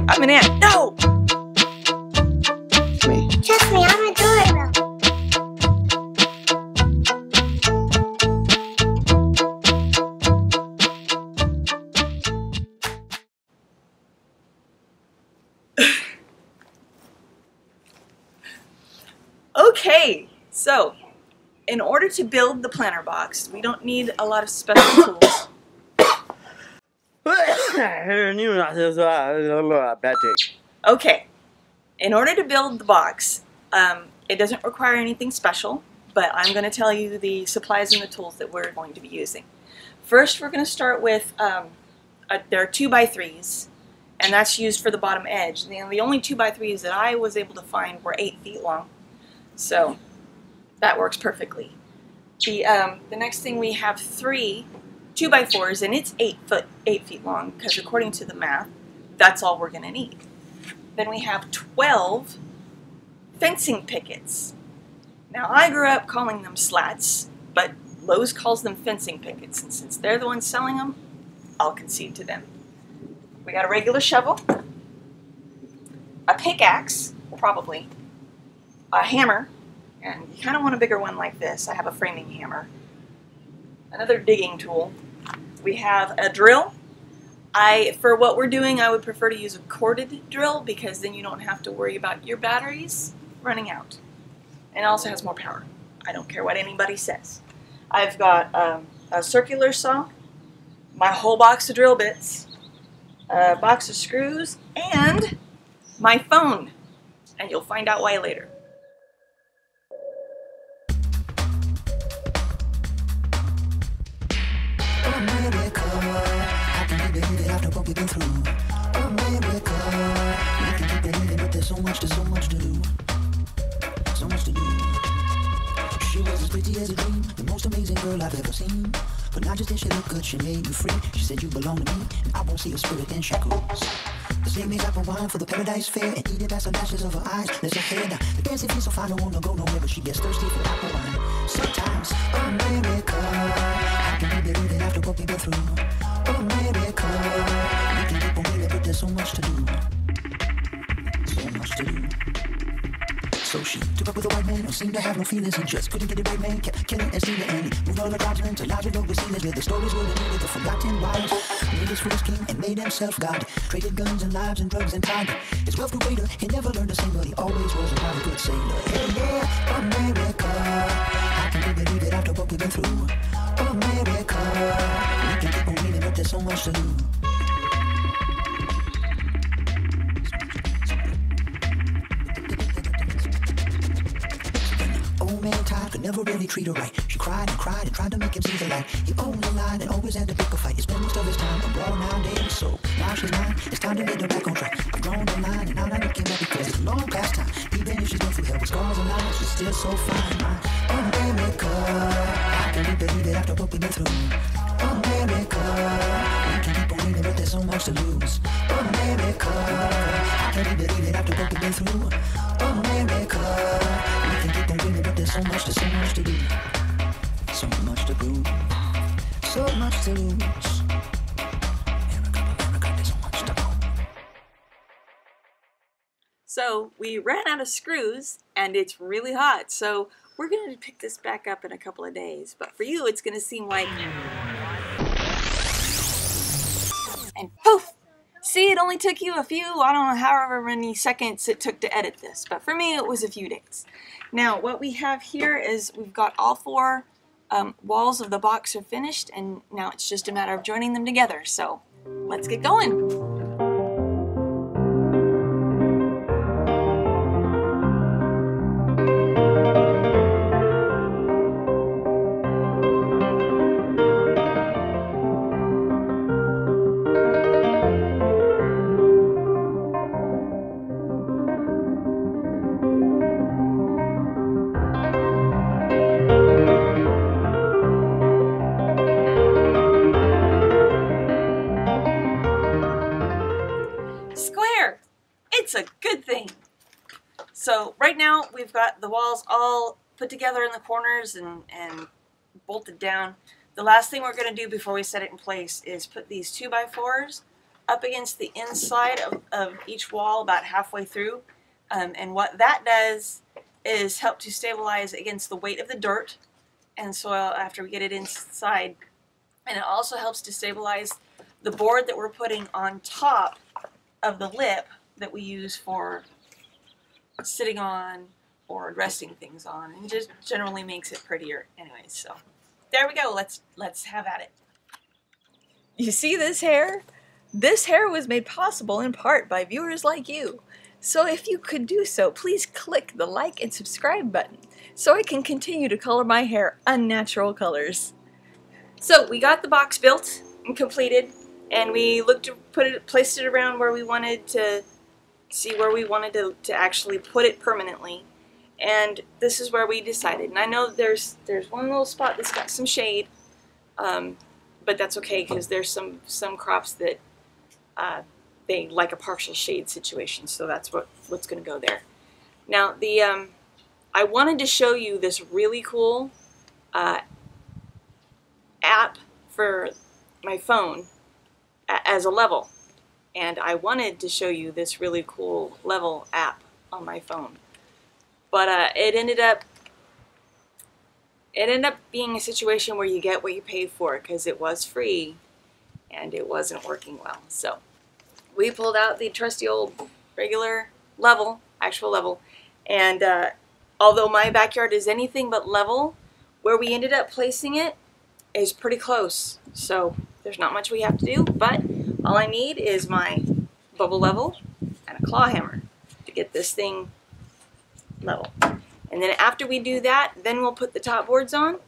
I'm an ant. No! Me. Trust me, I'm adorable. Okay, so in order to build the planner box, we don't need a lot of special tools. Bad take. Okay, in order to build the box, it doesn't require anything special, but I'm going to tell you the supplies and the tools that we're going to be using. First, we're going to start with, there are 2x3s, and that's used for the bottom edge. The only 2x3s that I was able to find were 8 feet long, so that works perfectly. The next thing, we have 3 2x4s, and it's 8 feet long, because according to the math, that's all we're going to need. Then we have 12 fencing pickets. Now, I grew up calling them slats, but Lowe's calls them fencing pickets, and since they're the ones selling them, I'll concede to them. We got a regular shovel, a pickaxe, probably, a hammer, and you kind of want a bigger one like this. I have a framing hammer. Another digging tool. We have a drill. For what we're doing, I would prefer to use a corded drill because then you don't have to worry about your batteries running out. And it also has more power. I don't care what anybody says. I've got a circular saw, my whole box of drill bits, a box of screws, and my phone. And you'll find out why later. So much to do. So much to do. She was as pretty as a dream, the most amazing girl I've ever seen. But not just did she look good, she made me free. She said you belong to me, and I won't see your spirit in shackles. The same age apple wine for the paradise fair, and eat it past the lashes of her eyes. There's her hair now. The dancing feels so fine, don't wanna go nowhere, but she gets thirsty for apple wine. Sometimes, America, I can believe it after what we've been through. America, we can keep on living, but there's so much to do. So much to do. So she took up with a white man who seemed to have no feelings. He just couldn't get it right, man. Kept killing and stealing, and he moved all the tribesmen to lodge with overseas where the stories were needed. The forgotten wives made his first king and made himself God. Traded guns and lives and drugs and time. His wealth grew greater. He never learned to sing, but he always was a rather good sailor. Yeah, yeah, America. How can we believe it after what we've been through? America. We can keep on dreaming, but there's so much to do. Old man Todd could never really treat her right. She cried and cried and tried to make him see the light. He only lied and always had to pick a fight. He spent most of his time abroad nowadays, so now she's mine. It's time to get her back on track. I've grown the line and now I'm looking back because it's a long past time. Even if she's been through hell with scars and lies, she's still so fine. My America, how can we believe it after what we've been through? America, we can keep on dreaming, but there's so much to lose. America, how can we believe it after what we've been through? America, we can keep on dreaming, but there's so much to do. So much to prove. So much to lose. America, there's so much to prove. So we ran out of screws and it's really hot, so we're going to pick this back up in a couple of days. But for you, it's going to seem like... And poof! See, it only took you a few, I don't know, however many seconds it took to edit this. But for me, it was a few days. Now, what we have here is we've got all 4 walls of the box are finished, and now it's just a matter of joining them together. So let's get going. Square! It's a good thing. So right now we've got the walls all put together in the corners and bolted down. The last thing we're going to do before we set it in place is put these 2x4s up against the inside of each wall about halfway through. And what that does is help to stabilize against the weight of the dirt and soil after we get it inside. And it also helps to stabilize the board that we're putting on top of the lip that we use for sitting on or resting things on, and just generally makes it prettier anyways. So there we go. Let's have at it. You see this hair? This hair was made possible in part by viewers like you. So if you could do so, please click the like and subscribe button so I can continue to color my hair unnatural colors. So we got the box built and completed, and we looked to placed it around where we wanted to see where we wanted to actually put it permanently. And this is where we decided. And I know there's one little spot that's got some shade, but that's okay because there's some crops that they like a partial shade situation, so that's what's going to go there. Now I wanted to show you this really cool app for my phone as a level, and I wanted to show you this really cool level app on my phone, but it ended up being a situation where you get what you pay for, because it was free and it wasn't working well. So we pulled out the trusty old regular level, actual level, and although my backyard is anything but level, where we ended up placing it is pretty close. So there's not much we have to do, but all I need is my bubble level and a claw hammer to get this thing level. And then after we do that, then we'll put the top boards on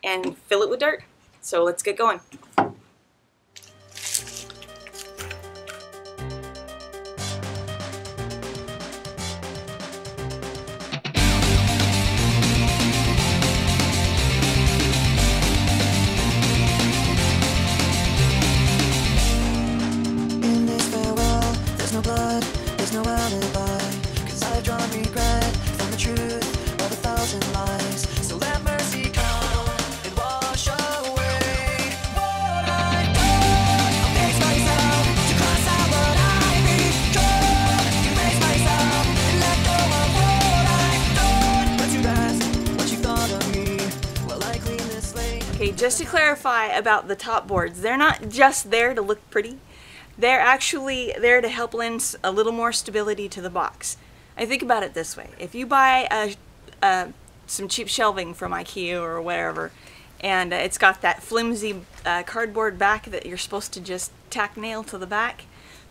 and fill it with dirt. So let's get going. In this farewell, there's no blood, there's no alibi, 'cause I've drawn regret from the truth of 1,000 lies. So let mercy come and wash away what I've done. I'll fix myself to cross out what I become. Erase myself and let go of what I've done. But to rest what you thought of me while I clean this slate. Okay, just to clarify about the top boards, they're not just there to look pretty. They're actually there to help lend a little more stability to the box. I think about it this way. If you buy some cheap shelving from IKEA or wherever, and it's got that flimsy cardboard back that you're supposed to just tack nail to the back,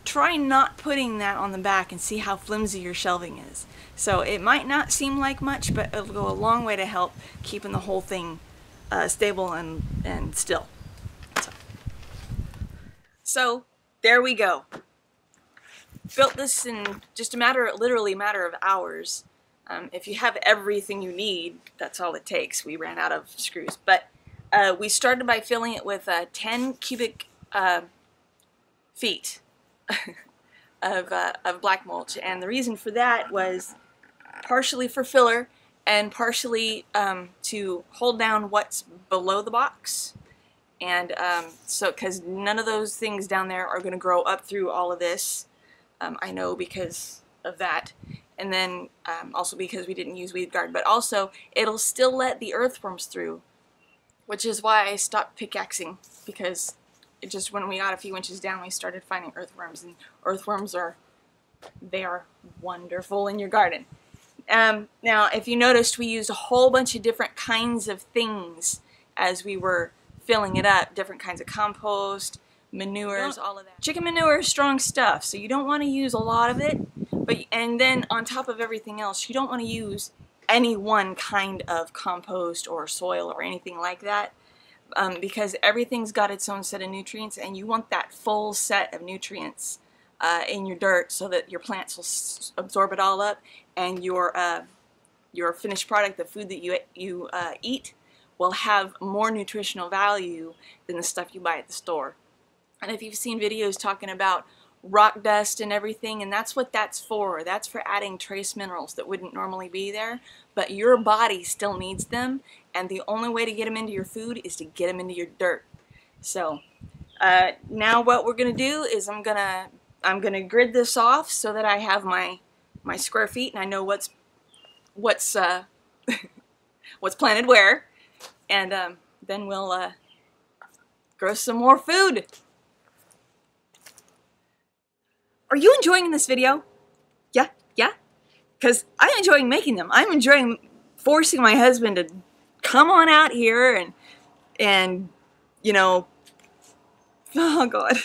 try not putting that on the back and see how flimsy your shelving is. So it might not seem like much, but it'll go a long way to help keeping the whole thing stable and still. So there we go. Built this in just literally a matter of hours. If you have everything you need, that's all it takes. We ran out of screws, but we started by filling it with 10 cubic feet of black mulch, and the reason for that was partially for filler and partially to hold down what's below the box. And so, because none of those things down there are going to grow up through all of this, I know because of that. And then also because we didn't use weed guard, but also it'll still let the earthworms through, which is why I stopped pickaxing, because it just, when we got a few inches down, we started finding earthworms, and earthworms are wonderful in your garden. Now, if you noticed, we used a whole bunch of different kinds of things as we were filling it up, different kinds of compost, manures, all of that. Chicken manure is strong stuff, so you don't want to use a lot of it, and then on top of everything else, you don't want to use any one kind of compost or soil or anything like that, because everything's got its own set of nutrients, and you want that full set of nutrients in your dirt so that your plants will absorb it all up, and your finished product, the food that you eat, will have more nutritional value than the stuff you buy at the store. And if you've seen videos talking about rock dust and everything, and that's what that's for. That's for adding trace minerals that wouldn't normally be there, but your body still needs them, and the only way to get them into your food is to get them into your dirt. So Now what we're gonna do is I'm gonna grid this off so that I have my square feet and I know what's what's planted where, and then we'll grow some more food. Are you enjoying this video? Yeah, yeah? Because I'm enjoying making them. I'm enjoying forcing my husband to come on out here and you know, oh God.